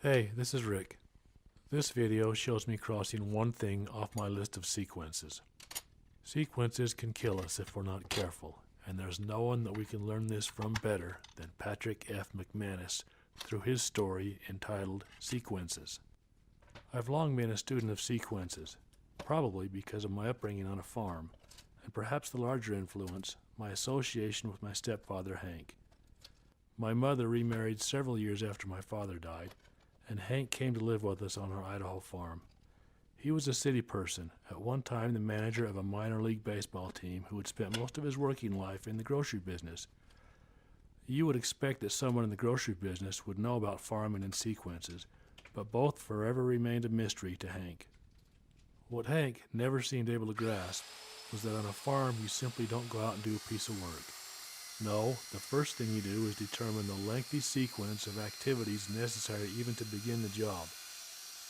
Hey, this is Rick. This video shows me crossing one thing off my list of sequences. Sequences can kill us if we're not careful, and there's no one that we can learn this from better than Patrick F. McManus through his story entitled Sequences. I've long been a student of sequences, probably because of my upbringing on a farm, and perhaps the larger influence, my association with my stepfather Hank. My mother remarried several years after my father died, and Hank came to live with us on our Idaho farm. He was a city person, at one time the manager of a minor league baseball team who had spent most of his working life in the grocery business. You would expect that someone in the grocery business would know about farming and sequences, but both forever remained a mystery to Hank. What Hank never seemed able to grasp was that on a farm you simply don't go out and do a piece of work. No, the first thing you do is determine the lengthy sequence of activities necessary even to begin the job.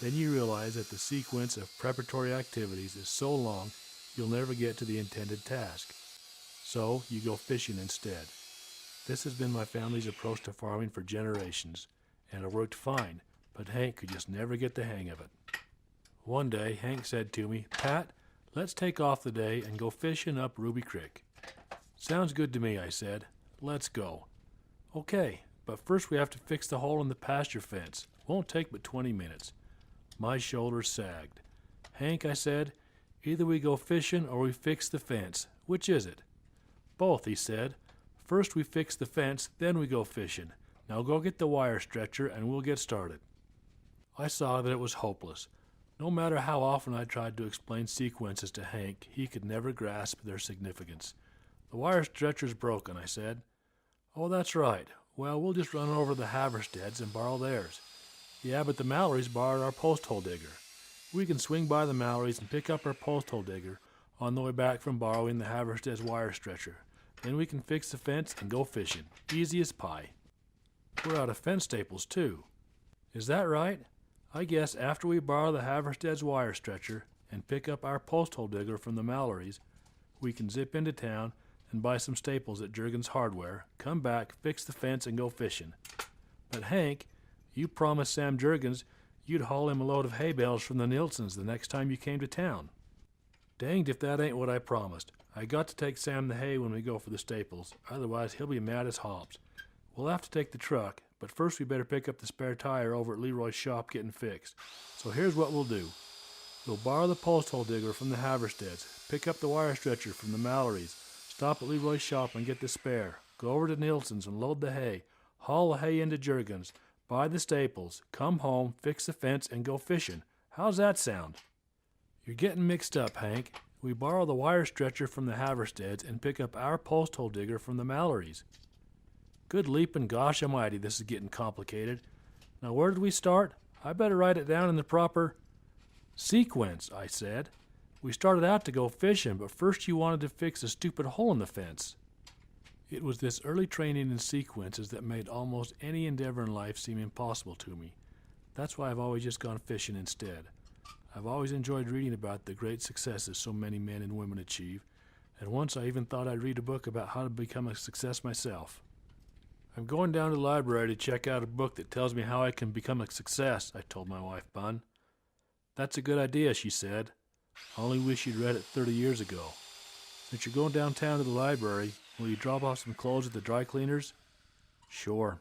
Then you realize that the sequence of preparatory activities is so long you'll never get to the intended task. So you go fishing instead. This has been my family's approach to farming for generations, and it worked fine, but Hank could just never get the hang of it. One day Hank said to me, "Pat, let's take off the day and go fishing up Ruby Creek." "Sounds good to me," I said. "Let's go." "Okay, but first we have to fix the hole in the pasture fence. Won't take but 20 minutes. My shoulders sagged. "Hank," I said, "either we go fishing or we fix the fence. Which is it?" "Both," he said. "First we fix the fence, then we go fishing. Now go get the wire stretcher and we'll get started." I saw that it was hopeless. No matter how often I tried to explain sequences to Hank, he could never grasp their significance. "The wire stretcher's broken," I said. "Oh, that's right. Well, we'll just run over to the Haversteads and borrow theirs." "Yeah, but the Mallorys borrowed our post hole digger." "We can swing by the Mallorys and pick up our post hole digger on the way back from borrowing the Haversteads wire stretcher. Then we can fix the fence and go fishing. Easy as pie." "We're out of fence staples, too." "Is that right? I guess after we borrow the Haversteads wire stretcher and pick up our post hole digger from the Mallorys, we can zip into town and buy some staples at Juergen's Hardware, come back, fix the fence, and go fishing." "But Hank, you promised Sam Juergens you'd haul him a load of hay bales from the Nilsons the next time you came to town." "Danged if that ain't what I promised. I got to take Sam the hay when we go for the staples, otherwise he'll be mad as hops. We'll have to take the truck, but first we better pick up the spare tire over at Leroy's shop getting fixed. So here's what we'll do. We'll borrow the post hole digger from the Haversteads, pick up the wire stretcher from the Mallorys, stop at Leroy's shop and get the spare, go over to Nilson's and load the hay, haul the hay into Juergen's, buy the staples, come home, fix the fence, and go fishing. How's that sound?" "You're getting mixed up, Hank. We borrow the wire stretcher from the Haversteads and pick up our post hole digger from the Mallorys." "Good leaping gosh almighty, this is getting complicated. Now where did we start? I better write it down in the proper sequence," I said. "We started out to go fishing, but first you wanted to fix a stupid hole in the fence." It was this early training in sequences that made almost any endeavor in life seem impossible to me. That's why I've always just gone fishing instead. I've always enjoyed reading about the great successes so many men and women achieve, and once I even thought I'd read a book about how to become a success myself. "I'm going down to the library to check out a book that tells me how I can become a success," I told my wife, Bun. "That's a good idea," she said. "I only wish you'd read it 30 years ago. Since you're going downtown to the library, will you drop off some clothes at the dry cleaners?" "Sure."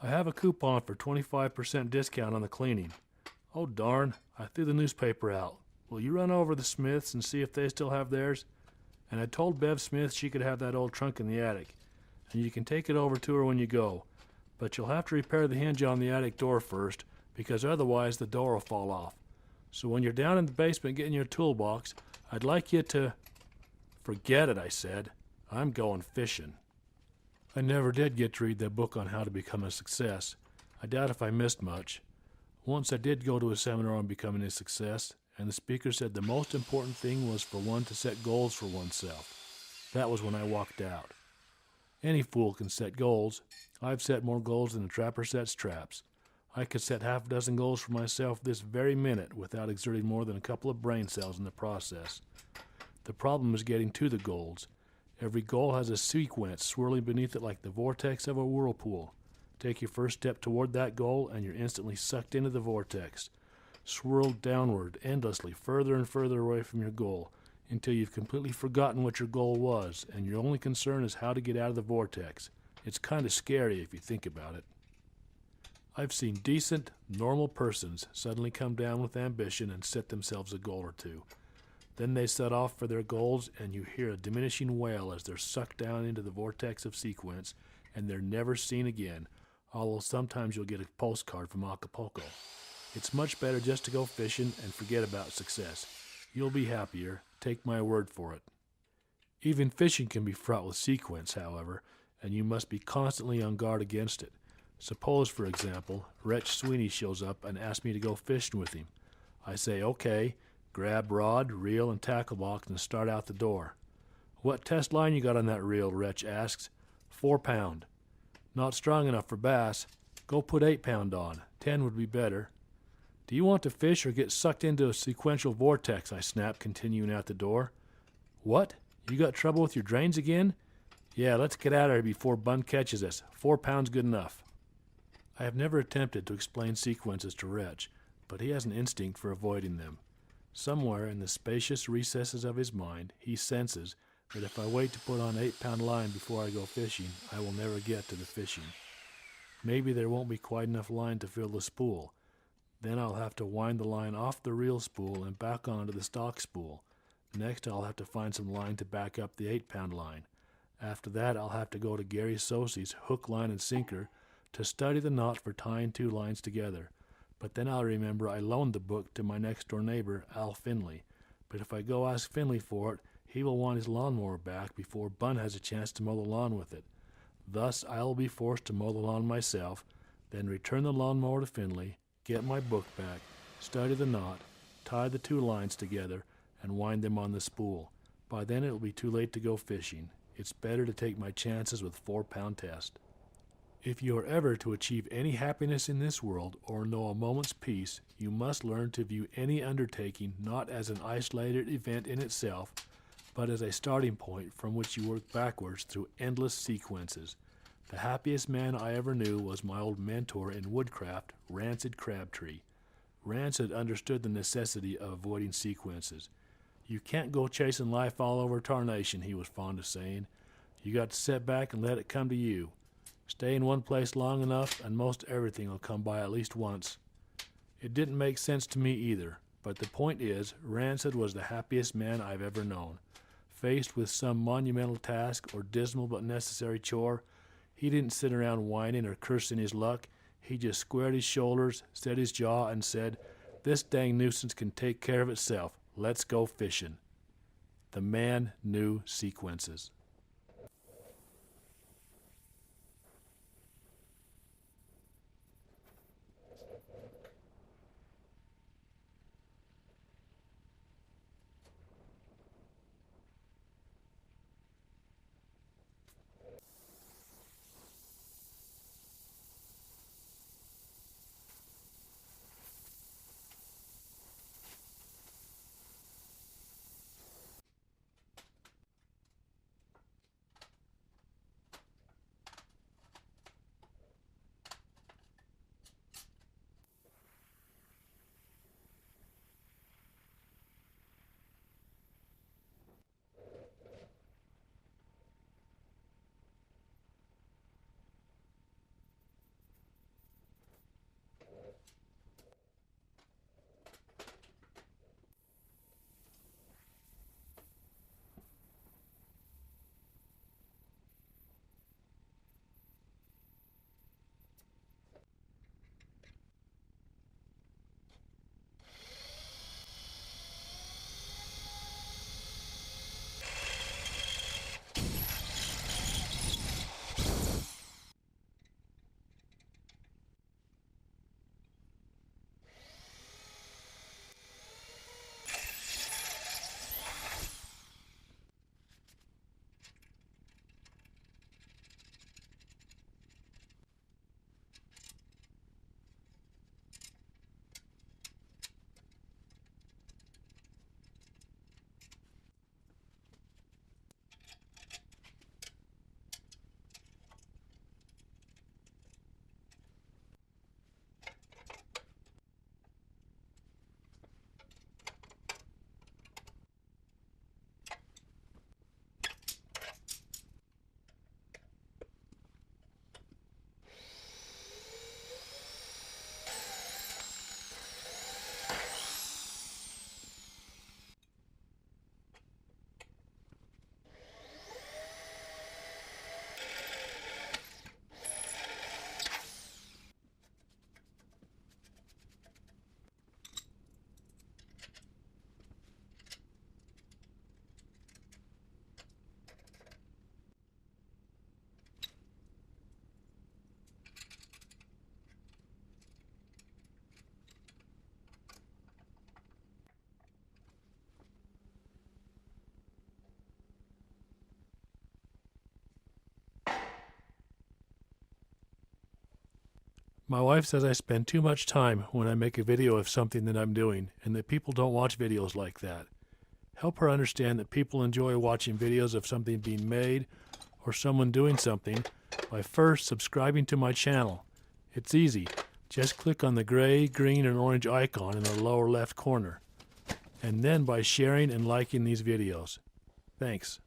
"I have a coupon for 25% discount on the cleaning." "Oh, darn, I threw the newspaper out. Will you run over to the Smiths and see if they still have theirs? And I told Bev Smith she could have that old trunk in the attic, and you can take it over to her when you go. But you'll have to repair the hinge on the attic door first, because otherwise the door will fall off. So when you're down in the basement getting your toolbox, I'd like you to—" "Forget it," I said. "I'm going fishing." I never did get to read that book on how to become a success. I doubt if I missed much. Once I did go to a seminar on becoming a success, and the speaker said the most important thing was for one to set goals for oneself. That was when I walked out. Any fool can set goals. I've set more goals than a trapper sets traps. I could set half a dozen goals for myself this very minute without exerting more than a couple of brain cells in the process. The problem is getting to the goals. Every goal has a sequence swirling beneath it like the vortex of a whirlpool. Take your first step toward that goal, and you're instantly sucked into the vortex, swirled downward endlessly, further and further away from your goal, until you've completely forgotten what your goal was, and your only concern is how to get out of the vortex. It's kind of scary if you think about it. I've seen decent, normal persons suddenly come down with ambition and set themselves a goal or two. Then they set off for their goals, and you hear a diminishing wail as they're sucked down into the vortex of sequence, and they're never seen again, although sometimes you'll get a postcard from Acapulco. It's much better just to go fishing and forget about success. You'll be happier, take my word for it. Even fishing can be fraught with sequence, however, and you must be constantly on guard against it. Suppose, for example, Wretch Sweeney shows up and asks me to go fishing with him. I say, okay, grab rod, reel, and tackle box and start out the door. What test line you got on that reel, Wretch asks. 4 pound. Not strong enough for bass. Go put 8 pound on. 10 would be better. Do you want to fish or get sucked into a sequential vortex? I snap, continuing out the door. What? You got trouble with your drains again? Yeah, let's get out of here before Bun catches us. 4 pounds good enough. I have never attempted to explain sequences to Wretch, but he has an instinct for avoiding them. Somewhere in the spacious recesses of his mind, he senses that if I wait to put on 8 pound line before I go fishing, I will never get to the fishing. Maybe there won't be quite enough line to fill the spool. Then I'll have to wind the line off the reel spool and back onto the stock spool. Next, I'll have to find some line to back up the 8 pound line. After that, I'll have to go to Gary Sosey's Hook, Line, and Sinker to study the knot for tying 2 lines together. But then I'll remember I loaned the book to my next-door neighbor, Al Finley. But if I go ask Finley for it, he will want his lawnmower back before Bun has a chance to mow the lawn with it. Thus, I will be forced to mow the lawn myself, then return the lawnmower to Finley, get my book back, study the knot, tie the 2 lines together, and wind them on the spool. By then it will be too late to go fishing. It's better to take my chances with 4 pound test. If you are ever to achieve any happiness in this world or know a moment's peace, you must learn to view any undertaking not as an isolated event in itself, but as a starting point from which you work backwards through endless sequences. The happiest man I ever knew was my old mentor in woodcraft, Rancid Crabtree. Rancid understood the necessity of avoiding sequences. You can't go chasing life all over tarnation, he was fond of saying. You got to sit back and let it come to you. Stay in one place long enough and most everything will come by at least once. It didn't make sense to me either, but the point is, Rancid was the happiest man I've ever known. Faced with some monumental task or dismal but necessary chore, he didn't sit around whining or cursing his luck. He just squared his shoulders, set his jaw, and said, "This dang nuisance can take care of itself. Let's go fishing." The man knew sequences. My wife says I spend too much time when I make a video of something that I'm doing, and that people don't watch videos like that. Help her understand that people enjoy watching videos of something being made or someone doing something by first subscribing to my channel. It's easy. Just click on the gray, green, and orange icon in the lower left corner. And then by sharing and liking these videos. Thanks.